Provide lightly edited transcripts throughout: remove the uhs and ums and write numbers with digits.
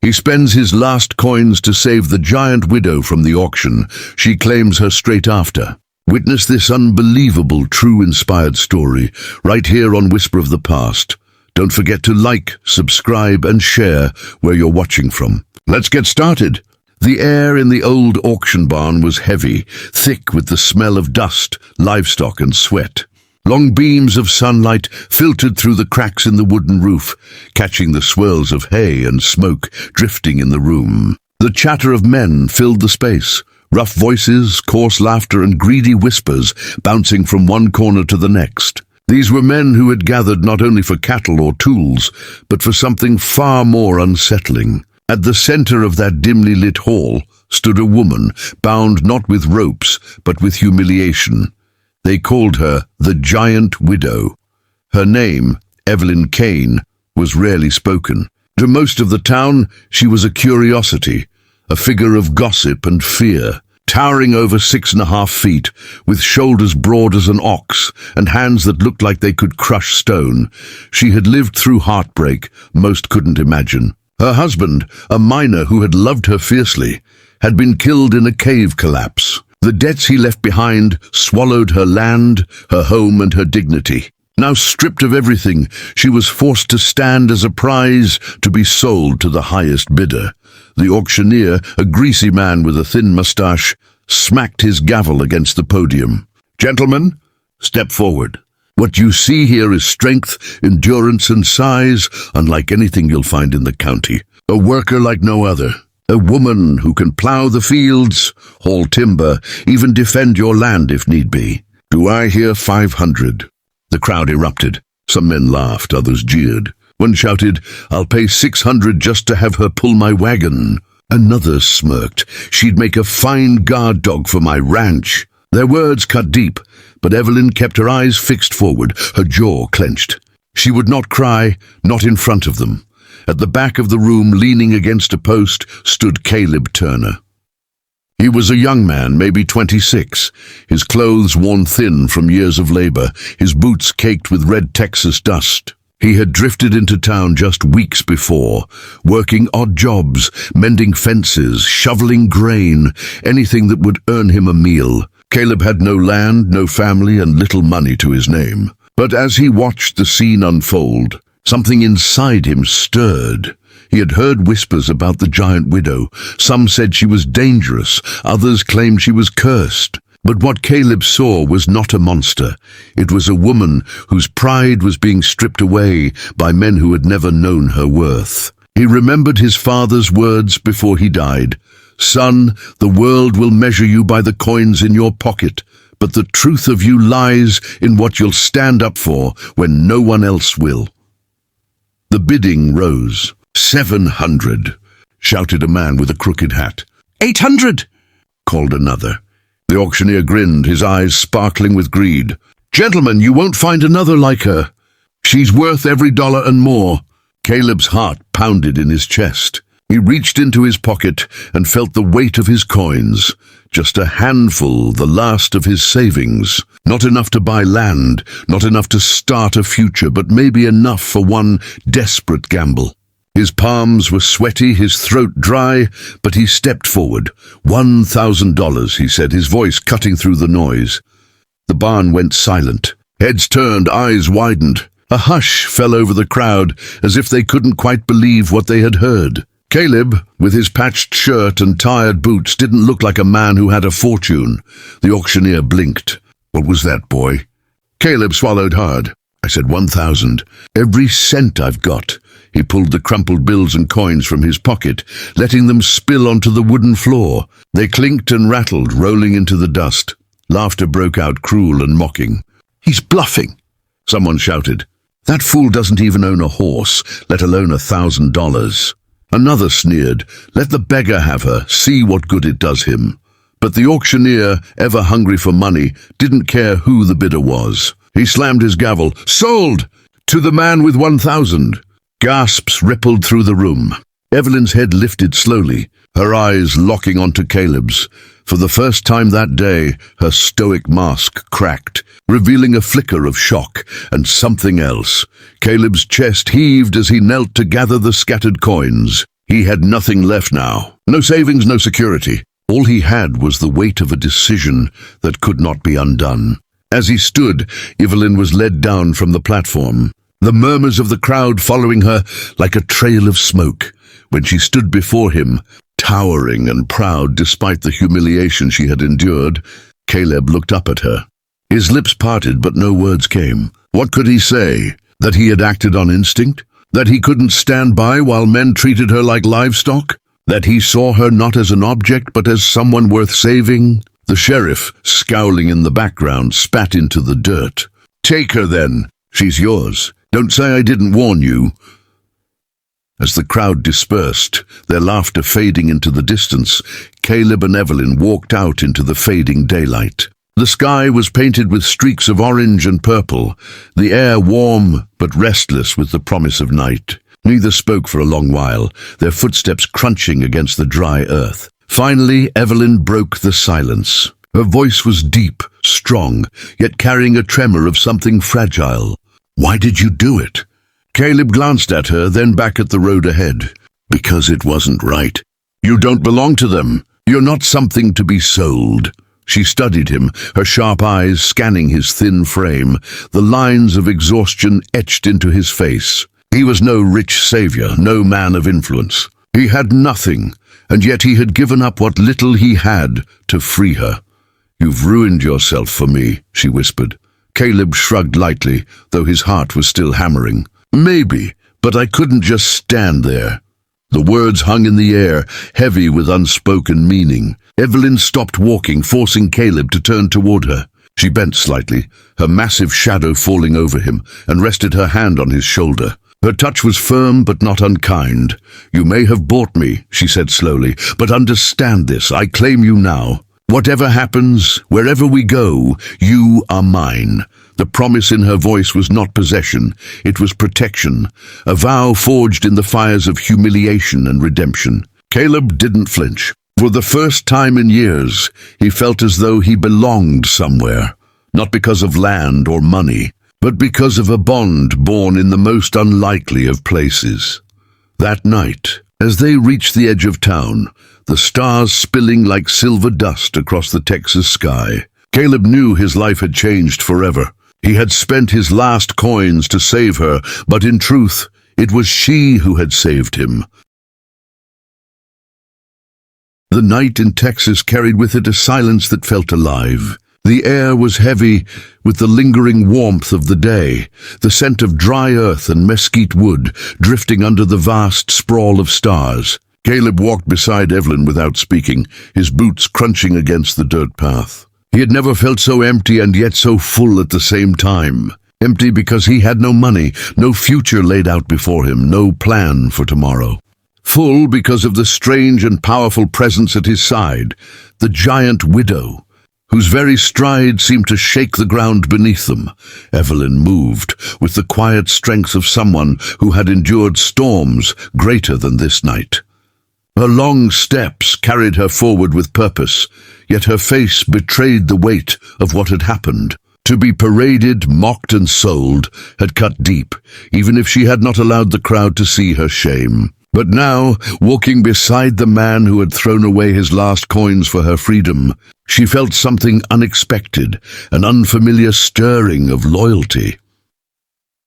He spends his last coins to save the giant widow from the auction. She claims her straight after. Witness this unbelievable, true-inspired story right here on Whisper of the Past. Don't forget to like, subscribe, and share where you're watching from. Let's get started. The air in the old auction barn was heavy, thick with the smell of dust, livestock, and sweat. Long beams of sunlight filtered through the cracks in the wooden roof, catching the swirls of hay and smoke drifting in the room. The chatter of men filled the space. Rough voices, coarse laughter, and greedy whispers bouncing from one corner to the next. These were men who had gathered not only for cattle or tools, but for something far more unsettling. At the center of that dimly lit hall stood a woman, bound not with ropes, but with humiliation. They called her the Giant Widow. Her name, Evelyn Kane, was rarely spoken. To most of the town, she was a curiosity, a figure of gossip and fear, towering over 6.5 feet, with shoulders broad as an ox and hands that looked like they could crush stone. She had lived through heartbreak most couldn't imagine. Her husband, a miner who had loved her fiercely, had been killed in a cave collapse. The debts he left behind swallowed her land, her home, and her dignity. Now stripped of everything, she was forced to stand as a prize to be sold to the highest bidder. The auctioneer, a greasy man with a thin mustache, smacked his gavel against the podium. "Gentlemen, step forward. What you see here is strength, endurance, and size unlike anything you'll find in the county. A worker like no other. A woman who can plow the fields, haul timber, even defend your land if need be. Do I hear 500? The crowd erupted. Some men laughed, others jeered. One shouted, "I'll pay 600 just to have her pull my wagon." Another smirked, "She'd make a fine guard dog for my ranch." Their words cut deep, but Evelyn kept her eyes fixed forward, her jaw clenched. She would not cry, not in front of them. At the back of the room, leaning against a post, stood Caleb Turner. He was a young man, maybe 26, his clothes worn thin from years of labor, his boots caked with red Texas dust. He had drifted into town just weeks before, working odd jobs, mending fences, shoveling grain, anything that would earn him a meal. Caleb had no land, no family, and little money to his name. But as he watched the scene unfold, something inside him stirred. He had heard whispers about the Giant Widow. Some said she was dangerous, others claimed she was cursed. But what Caleb saw was not a monster. It was a woman whose pride was being stripped away by men who had never known her worth. He remembered his father's words before he died. "Son, the world will measure you by the coins in your pocket, but the truth of you lies in what you'll stand up for when no one else will." The bidding rose. 700, shouted a man with a crooked hat. 800, called another. The auctioneer grinned, his eyes sparkling with greed. "Gentlemen, you won't find another like her. She's worth every dollar and more." Caleb's heart pounded in his chest. He reached into his pocket and felt the weight of his coins. Just a handful, the last of his savings. Not enough to buy land, not enough to start a future, but maybe enough for one desperate gamble. His palms were sweaty, his throat dry, but he stepped forward. $1,000, he said, his voice cutting through the noise. The barn went silent. Heads turned, eyes widened. A hush fell over the crowd, as if they couldn't quite believe what they had heard. Caleb, with his patched shirt and tired boots, didn't look like a man who had a fortune. The auctioneer blinked. "What was that, boy?" Caleb swallowed hard. "I said 1,000. Every cent I've got." He pulled the crumpled bills and coins from his pocket, letting them spill onto the wooden floor. They clinked and rattled, rolling into the dust. Laughter broke out, cruel and mocking. "He's bluffing," someone shouted. "That fool doesn't even own a horse, let alone $1,000. Another sneered, "Let the beggar have her, see what good it does him." But the auctioneer, ever hungry for money, didn't care who the bidder was. He slammed his gavel. "Sold! To the man with 1,000. Gasps rippled through the room. Evelyn's head lifted slowly, her eyes locking onto Caleb's. For the first time that day, her stoic mask cracked, revealing a flicker of shock and something else. Caleb's chest heaved as he knelt to gather the scattered coins. He had nothing left now. No savings, no security. All he had was the weight of a decision that could not be undone. As he stood, Evelyn was led down from the platform, the murmurs of the crowd following her like a trail of smoke. When she stood before him, towering and proud despite the humiliation she had endured, Caleb looked up at her. His lips parted, but no words came. What could he say? That he had acted on instinct? That he couldn't stand by while men treated her like livestock? That he saw her not as an object, but as someone worth saving? The sheriff, scowling in the background, spat into the dirt. "Take her, then. She's yours. Don't say I didn't warn you." As the crowd dispersed, their laughter fading into the distance, Caleb and Evelyn walked out into the fading daylight. The sky was painted with streaks of orange and purple, the air warm but restless with the promise of night. Neither spoke for a long while, their footsteps crunching against the dry earth. Finally, Evelyn broke the silence. Her voice was deep, strong, yet carrying a tremor of something fragile. "Why did you do it?" Caleb glanced at her, then back at the road ahead. "Because it wasn't right. You don't belong to them. You're not something to be sold." She studied him, her sharp eyes scanning his thin frame, the lines of exhaustion etched into his face. He was no rich savior, no man of influence. He had nothing, and yet he had given up what little he had to free her. "You've ruined yourself for me," she whispered. Caleb shrugged lightly, though his heart was still hammering. "Maybe, but I couldn't just stand there." The words hung in the air, heavy with unspoken meaning. Evelyn stopped walking, forcing Caleb to turn toward her. She bent slightly, her massive shadow falling over him, and rested her hand on his shoulder. Her touch was firm but not unkind. "You may have bought me," she said slowly, "but understand this, I claim you now. Whatever happens, wherever we go, you are mine." The promise in her voice was not possession, it was protection, a vow forged in the fires of humiliation and redemption. Caleb didn't flinch. For the first time in years, he felt as though he belonged somewhere, not because of land or money, but because of a bond born in the most unlikely of places. That night, as they reached the edge of town, the stars spilling like silver dust across the Texas sky, Caleb knew his life had changed forever. He had spent his last coins to save her, but in truth, it was she who had saved him. The night in Texas carried with it a silence that felt alive. The air was heavy with the lingering warmth of the day, the scent of dry earth and mesquite wood drifting under the vast sprawl of stars. Caleb walked beside Evelyn without speaking, his boots crunching against the dirt path. He had never felt so empty and yet so full at the same time. Empty because he had no money, no future laid out before him, no plan for tomorrow. Full because of the strange and powerful presence at his side, the giant widow, whose very stride seemed to shake the ground beneath them. Evelyn moved with the quiet strength of someone who had endured storms greater than this night. Her long steps carried her forward with purpose, yet her face betrayed the weight of what had happened. To be paraded, mocked and sold had cut deep, even if she had not allowed the crowd to see her shame. But now, walking beside the man who had thrown away his last coins for her freedom, she felt something unexpected, an unfamiliar stirring of loyalty.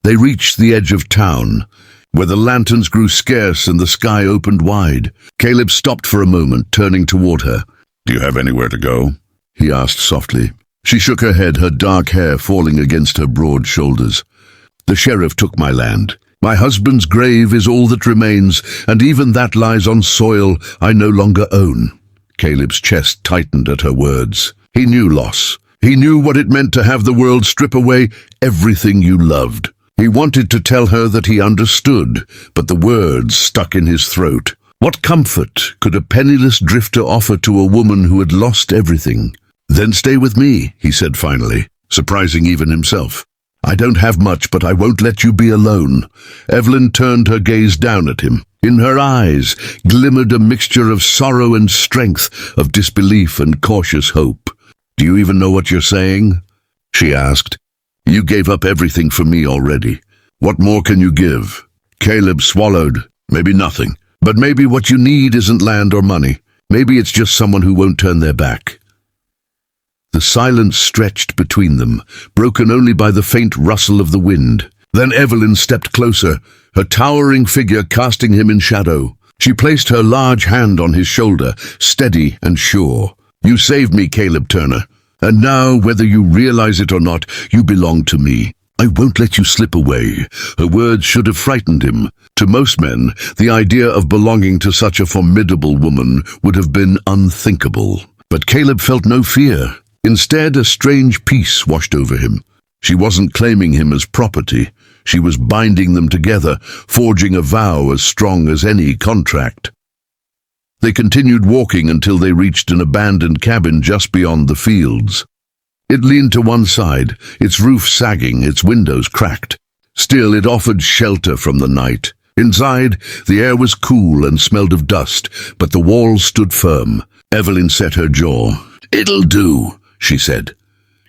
They reached the edge of town, where the lanterns grew scarce and the sky opened wide. Caleb stopped for a moment, turning toward her. "Do you have anywhere to go?" he asked softly. She shook her head, her dark hair falling against her broad shoulders. "The sheriff took my land. My husband's grave is all that remains, and even that lies on soil I no longer own." Caleb's chest tightened at her words. He knew loss. He knew what it meant to have the world strip away everything you loved. He wanted to tell her that he understood, but the words stuck in his throat. What comfort could a penniless drifter offer to a woman who had lost everything? "Then stay with me," he said finally, surprising even himself. "I don't have much, but I won't let you be alone." Evelyn turned her gaze down at him. In her eyes glimmered a mixture of sorrow and strength, of disbelief and cautious hope. "Do you even know what you're saying?" she asked. "You gave up everything for me already. What more can you give?" Caleb swallowed. "Maybe nothing. But maybe what you need isn't land or money. Maybe it's just someone who won't turn their back." The silence stretched between them, broken only by the faint rustle of the wind. Then Evelyn stepped closer, her towering figure casting him in shadow. She placed her large hand on his shoulder, steady and sure. "You saved me, Caleb Turner. And now, whether you realize it or not, you belong to me. I won't let you slip away." Her words should have frightened him. To most men, the idea of belonging to such a formidable woman would have been unthinkable. But Caleb felt no fear. Instead, a strange peace washed over him. She wasn't claiming him as property. She was binding them together, forging a vow as strong as any contract. They continued walking until they reached an abandoned cabin just beyond the fields. It leaned to one side, its roof sagging, its windows cracked. Still, it offered shelter from the night. Inside, the air was cool and smelled of dust, but the walls stood firm. Evelyn set her jaw. "It'll do," she said.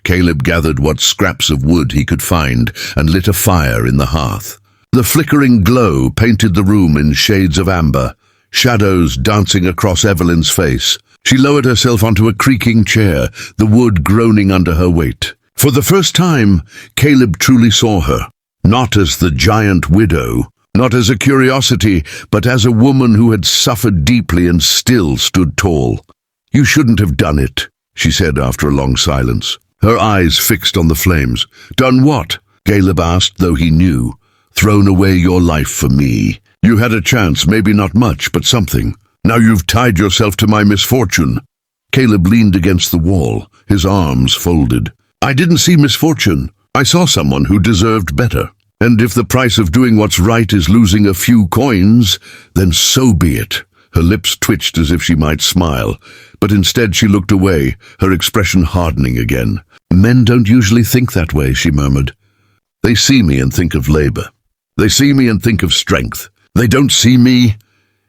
Caleb gathered what scraps of wood he could find and lit a fire in the hearth. The flickering glow painted the room in shades of amber, shadows dancing across Evelyn's face. She lowered herself onto a creaking chair, the wood groaning under her weight. For the first time, Caleb truly saw her, not as the giant widow, not as a curiosity, but as a woman who had suffered deeply and still stood tall. "You shouldn't have done it," she said after a long silence, her eyes fixed on the flames. "Done what?" Caleb asked, though he knew. "Thrown away your life for me. You had a chance, maybe not much, but something. Now you've tied yourself to my misfortune." Caleb leaned against the wall, his arms folded. "I didn't see misfortune. I saw someone who deserved better. And if the price of doing what's right is losing a few coins, then so be it." Her lips twitched as if she might smile, but instead she looked away, her expression hardening again. "Men don't usually think that way," she murmured. "They see me and think of labor. They see me and think of strength. They don't see me."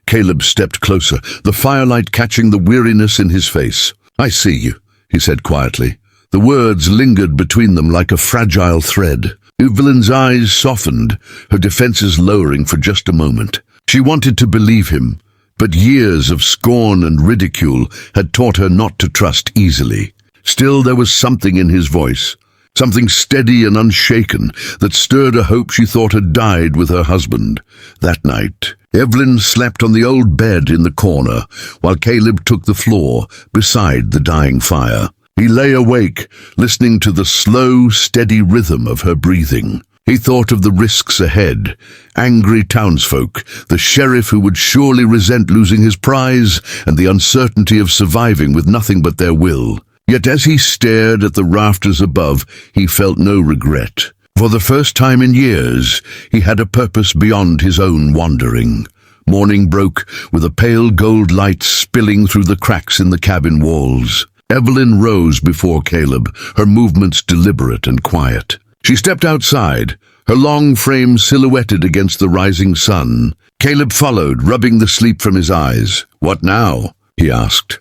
Caleb stepped closer, the firelight catching the weariness in his face. "I see you," he said quietly. The words lingered between them like a fragile thread. Evelyn's eyes softened, her defenses lowering for just a moment. She wanted to believe him, but years of scorn and ridicule had taught her not to trust easily. Still, there was something in his voice, something steady and unshaken, that stirred a hope she thought had died with her husband. That night, Evelyn slept on the old bed in the corner, while Caleb took the floor beside the dying fire. He lay awake, listening to the slow, steady rhythm of her breathing. He thought of the risks ahead, angry townsfolk, the sheriff who would surely resent losing his prize, and the uncertainty of surviving with nothing but their will. Yet as he stared at the rafters above, he felt no regret. For the first time in years, he had a purpose beyond his own wandering. Morning broke, with a pale gold light spilling through the cracks in the cabin walls. Evelyn rose before Caleb, her movements deliberate and quiet. She stepped outside, her long frame silhouetted against the rising sun. Caleb followed, rubbing the sleep from his eyes. "What now?" he asked.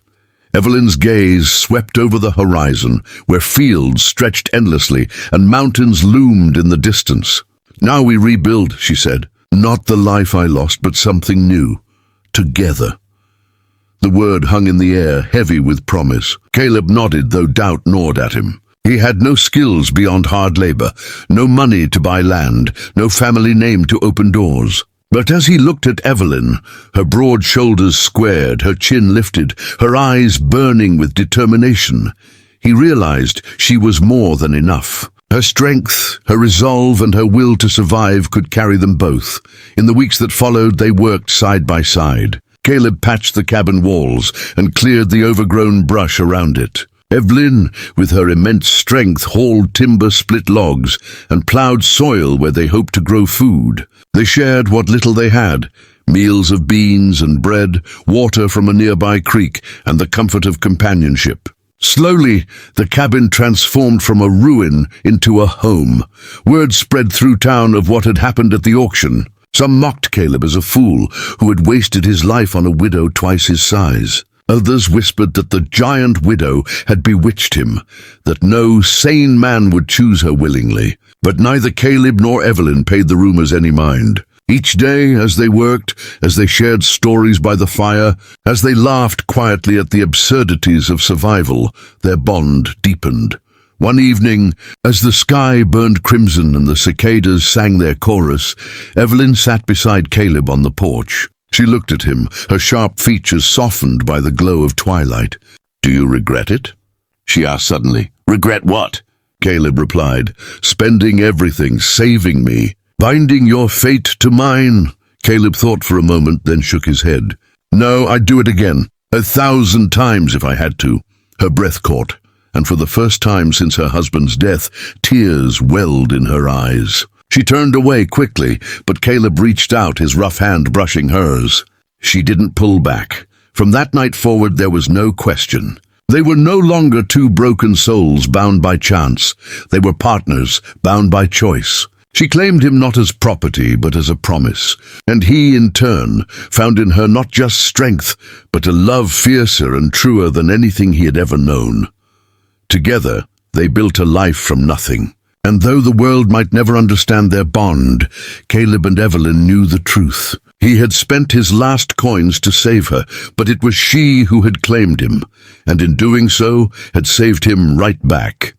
Evelyn's gaze swept over the horizon, where fields stretched endlessly and mountains loomed in the distance. "Now we rebuild," she said. "Not the life I lost, but something new. Together." The word hung in the air, heavy with promise. Caleb nodded, though doubt gnawed at him. He had no skills beyond hard labor, no money to buy land, no family name to open doors. But as he looked at Evelyn, her broad shoulders squared, her chin lifted, her eyes burning with determination, he realized she was more than enough. Her strength, her resolve, and her will to survive could carry them both. In the weeks that followed, they worked side by side. Caleb patched the cabin walls and cleared the overgrown brush around it. Evelyn, with her immense strength, hauled timber, split logs, and plowed soil where they hoped to grow food. They shared what little they had, meals of beans and bread, water from a nearby creek, and the comfort of companionship. Slowly, the cabin transformed from a ruin into a home. Word spread through town of what had happened at the auction. Some mocked Caleb as a fool who had wasted his life on a widow twice his size. Others whispered that the giant widow had bewitched him, that no sane man would choose her willingly. But neither Caleb nor Evelyn paid the rumors any mind. Each day, as they worked, as they shared stories by the fire, as they laughed quietly at the absurdities of survival, their bond deepened. One evening, as the sky burned crimson and the cicadas sang their chorus, Evelyn sat beside Caleb on the porch. She looked at him, her sharp features softened by the glow of twilight. "Do you regret it?" she asked suddenly. "Regret what?" Caleb replied. "Spending everything, saving me, binding your fate to mine." Caleb thought for a moment, then shook his head. "No, I'd do it again, 1,000 times if I had to." Her breath caught, and for the first time since her husband's death, tears welled in her eyes. She turned away quickly, but Caleb reached out, his rough hand brushing hers. She didn't pull back. From that night forward, there was no question. They were no longer two broken souls bound by chance. They were partners, bound by choice. She claimed him not as property, but as a promise. And he, in turn, found in her not just strength, but a love fiercer and truer than anything he had ever known. Together, they built a life from nothing. And though the world might never understand their bond, Caleb and Evelyn knew the truth. He had spent his last coins to save her, but it was she who had claimed him, and in doing so had saved him right back.